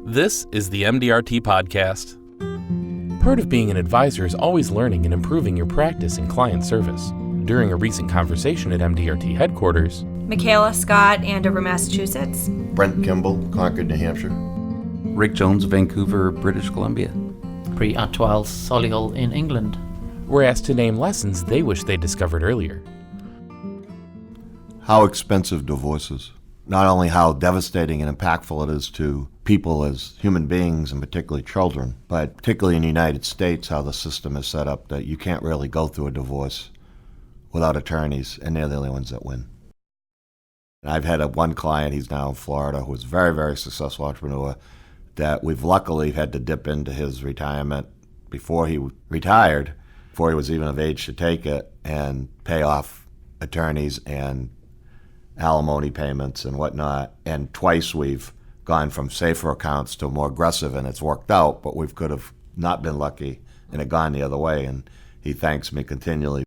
This is the MDRT podcast. Part of being an advisor is always learning and improving your practice in client service. During a recent conversation at MDRT headquarters, Michaela, Scott, Andover, Massachusetts. Brent, Kimball, Concord, New Hampshire. Rick Jones, Vancouver, British Columbia. Harpreet Atwal, Solihull in England. were asked to name lessons they wish they discovered earlier. How expensive divorce is. Not only how devastating and impactful it is to people as human beings and particularly children, but particularly in the United States, how the system is set up that you can't really go through a divorce without attorneys, and they're the only ones that win. I've had one client, he's now in Florida, who's a very, very successful entrepreneur, that we've luckily had to dip into his retirement before he retired, before he was even of age to take it, and pay off attorneys and alimony payments and whatnot. And twice we've gone from safer accounts to more aggressive, and it's worked out, but we could have not been lucky and it gone the other way, and he thanks me continually.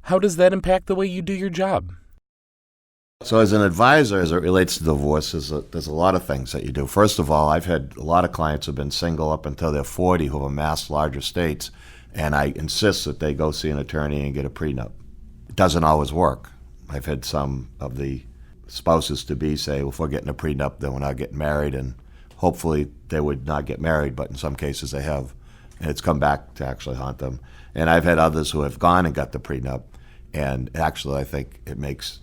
How does that impact the way you do your job? So as an advisor, as it relates to divorce, there's a lot of things that you do. First of all, I've had a lot of clients who've been single up until they're 40 who have amassed large estates, and I insist that they go see an attorney and get a prenup. It doesn't always work. I've had some of the spouses-to-be say, well, if we're getting a prenup, then we're not getting married, and hopefully they would not get married, but in some cases they have, and it's come back to actually haunt them. And I've had others who have gone and got the prenup, and actually I think it makes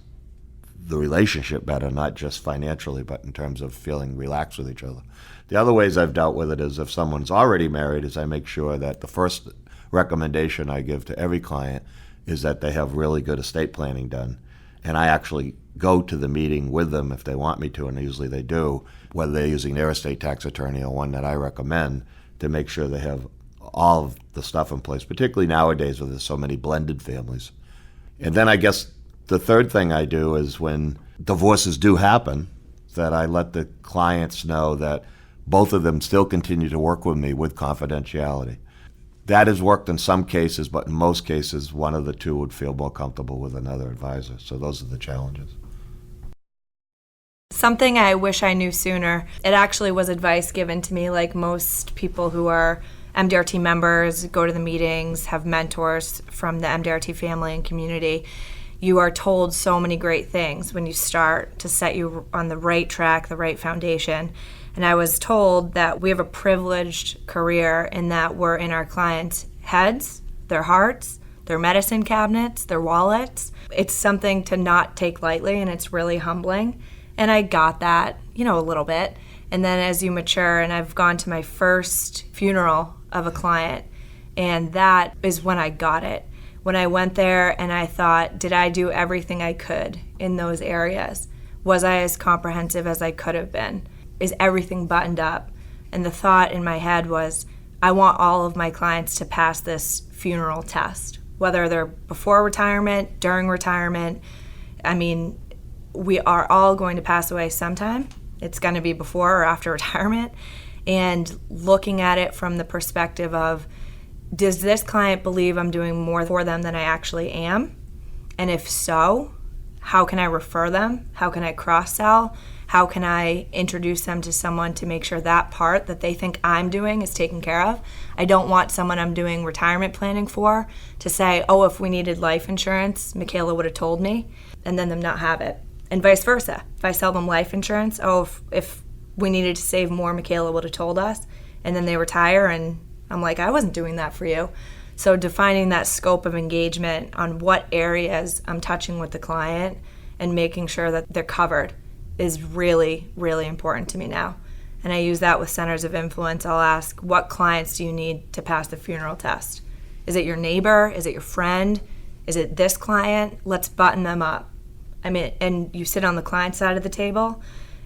the relationship better, not just financially, but in terms of feeling relaxed with each other. The other ways I've dealt with it is if someone's already married, is I make sure that the first recommendation I give to every client is that they have really good estate planning done. And I actually go to the meeting with them if they want me to, and usually they do, whether they're using their estate tax attorney or one that I recommend, to make sure they have all of the stuff in place, particularly nowadays where there's so many blended families. And then I guess the third thing I do is when divorces do happen, that I let the clients know that both of them still continue to work with me with confidentiality. That has worked in some cases, but in most cases, one of the two would feel more comfortable with another advisor. So those are the challenges. Something I wish I knew sooner. It actually was advice given to me, like most people who are MDRT members, go to the meetings, have mentors from the MDRT family and community. You are told so many great things when you start to set you on the right track, the right foundation. And I was told that we have a privileged career in that we're in our clients' heads, their hearts, their medicine cabinets, their wallets. It's something to not take lightly, and it's really humbling. And I got that, a little bit. And then as you mature, and I've gone to my first funeral of a client, and that is when I got it. When I went there and I thought, did I do everything I could in those areas? Was I as comprehensive as I could have been? Is everything buttoned up? And the thought in my head was, I want all of my clients to pass this funeral test, whether they're before retirement, during retirement. I mean, we are all going to pass away sometime. It's going to be before or after retirement. And looking at it from the perspective of, does this client believe I'm doing more for them than I actually am? And if so, how can I refer them? How can I cross-sell? How can I introduce them to someone to make sure that part that they think I'm doing is taken care of? I don't want someone I'm doing retirement planning for to say, oh, if we needed life insurance, Michaela would have told me, and then them not have it. And vice versa. If I sell them life insurance, oh, if we needed to save more, Michaela would have told us, and then they retire, and I'm like, I wasn't doing that for you. So defining that scope of engagement on what areas I'm touching with the client and making sure that they're covered is really, really important to me now. And I use that with centers of influence. I'll ask, what clients do you need to pass the funeral test? Is it your neighbor? Is it your friend? Is it this client? Let's button them up. I mean, and you sit on the client side of the table,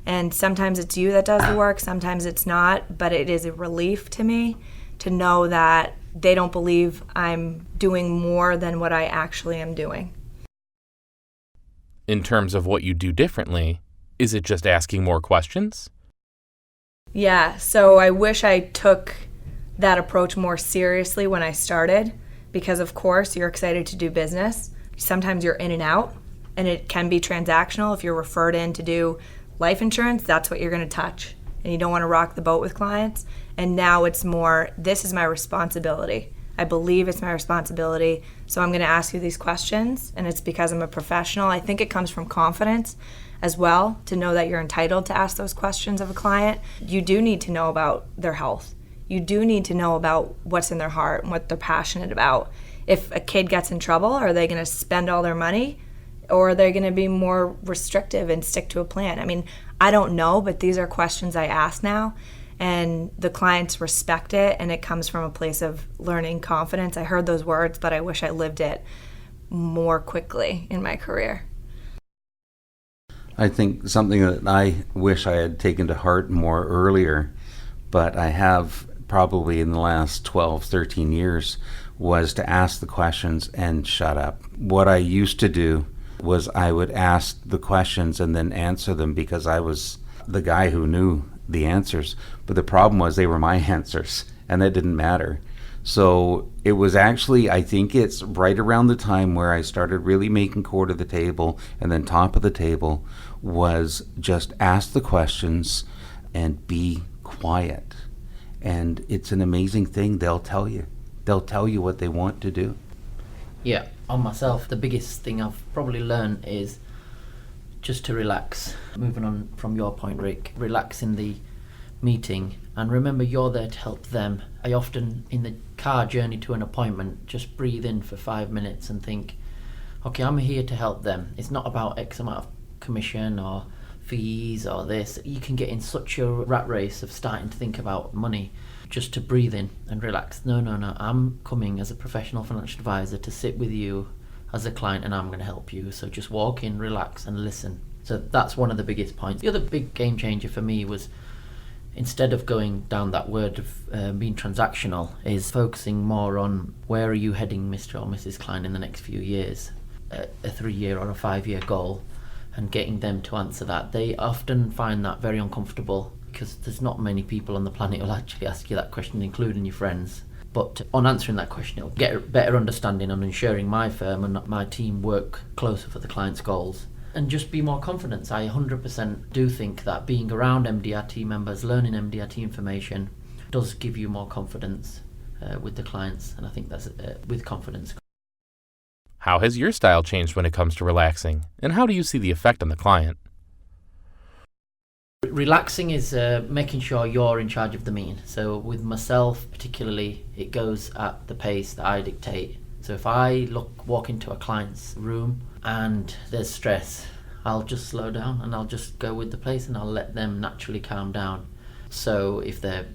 and sometimes it's you that does the work, sometimes it's not, but it is a relief to me to know that they don't believe I'm doing more than what I actually am doing. In terms of what you do differently, is it just asking more questions? Yeah, so I wish I took that approach more seriously when I started, because of course you're excited to do business. Sometimes you're in and out, and it can be transactional. If you're referred in to do life insurance, that's what you're going to touch. and you don't want to rock the boat with clients. And now it's more, this is my responsibility. I believe it's my responsibility, so I'm going to ask you these questions, and it's because I'm a professional. I think it comes from confidence as well, to know that you're entitled to ask those questions of a client. You do need to know about their health. You do need to know about what's in their heart and what they're passionate about. If a kid gets in trouble, are they going to spend all their money, or are they going to be more restrictive and stick to a plan? I mean, I don't know, but these are questions I ask now, and the clients respect it, and it comes from a place of learning confidence. I heard those words, but I wish I lived it more quickly in my career. I think something that I wish I had taken to heart more earlier, but I have probably in the last 12, 13 years, was to ask the questions and shut up. What I used to do was I would ask the questions and then answer them because I was the guy who knew the answers. But the problem was they were my answers, and that didn't matter. So it was actually, I think it's right around the time where I started really making core to the table and then top of the table, was just ask the questions and be quiet. And it's an amazing thing. They'll tell you what they want to do. Yeah, on myself, the biggest thing I've probably learned is just to relax. Moving on from your point, Rick, relax in the meeting and remember you're there to help them. I often, in the car journey to an appointment, just breathe in for 5 minutes and think, okay, I'm here to help them. It's not about X amount of commission or fees or this. You can get in such a rat race of starting to think about money. Just to breathe in and relax. No, I'm coming as a professional financial advisor to sit with you as a client, and I'm going to help you. So just walk in, relax, and listen. So that's one of the biggest points. The other big game changer for me was, instead of going down that word of being transactional, is focusing more on where are you heading, Mr. or Mrs. Klein, in the next few years, a 3-year or a 5-year goal, and getting them to answer that. They often find that very uncomfortable because there's not many people on the planet who'll actually ask you that question, including your friends. But on answering that question, it'll get a better understanding on ensuring my firm and my team work closer for the client's goals. And just be more confident. I 100% do think that being around MDRT members, learning MDRT information, does give you more confidence with the clients. And I think that's with confidence. How has your style changed when it comes to relaxing? And how do you see the effect on the client? Relaxing is making sure you're in charge of the meeting. So with myself particularly, it goes at the pace that I dictate. So if I walk into a client's room and there's stress, I'll just slow down and I'll just go with the pace and I'll let them naturally calm down. So if they're,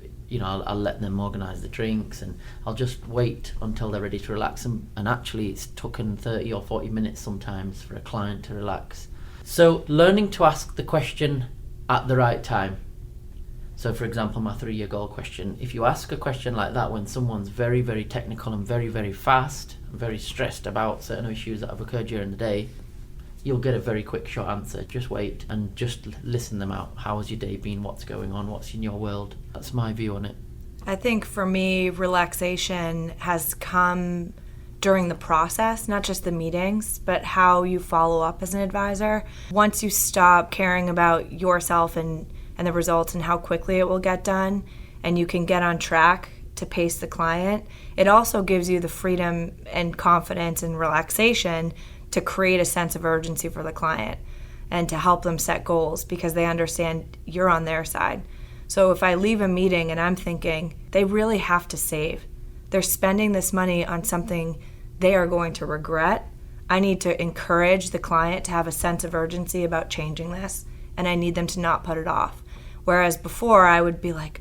I'll let them organise the drinks and I'll just wait until they're ready to relax. And actually it's taken 30 or 40 minutes sometimes for a client to relax. So learning to ask the question at the right time. So for example, my 3-year goal question, if you ask a question like that when someone's very, very technical and very, very fast, very stressed about certain issues that have occurred during the day, you'll get a very quick short answer. Just wait and just listen them out. How has your day been? What's going on? What's in your world? That's my view on it. I think for me, relaxation has come during the process, not just the meetings, but how you follow up as an advisor. Once you stop caring about yourself and the results and how quickly it will get done, and you can get on track to pace the client, it also gives you the freedom and confidence and relaxation to create a sense of urgency for the client and to help them set goals because they understand you're on their side. So if I leave a meeting and I'm thinking, they really have to save, they're spending this money on something they are going to regret, I need to encourage the client to have a sense of urgency about changing this, and I need them to not put it off. Whereas before I would be like,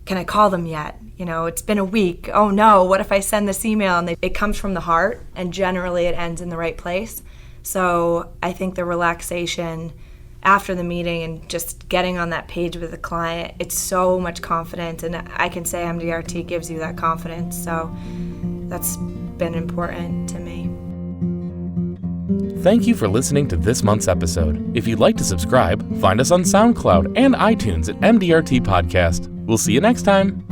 can I call them yet? It's been a week. Oh no, what if I send this email? And it comes from the heart, and generally it ends in the right place. So I think the relaxation after the meeting and just getting on that page with the client, it's so much confidence, and I can say MDRT gives you that confidence. So that's been important to me. Thank you for listening to this month's episode. If you'd like to subscribe, find us on SoundCloud and iTunes at MDRT Podcast. We'll see you next time.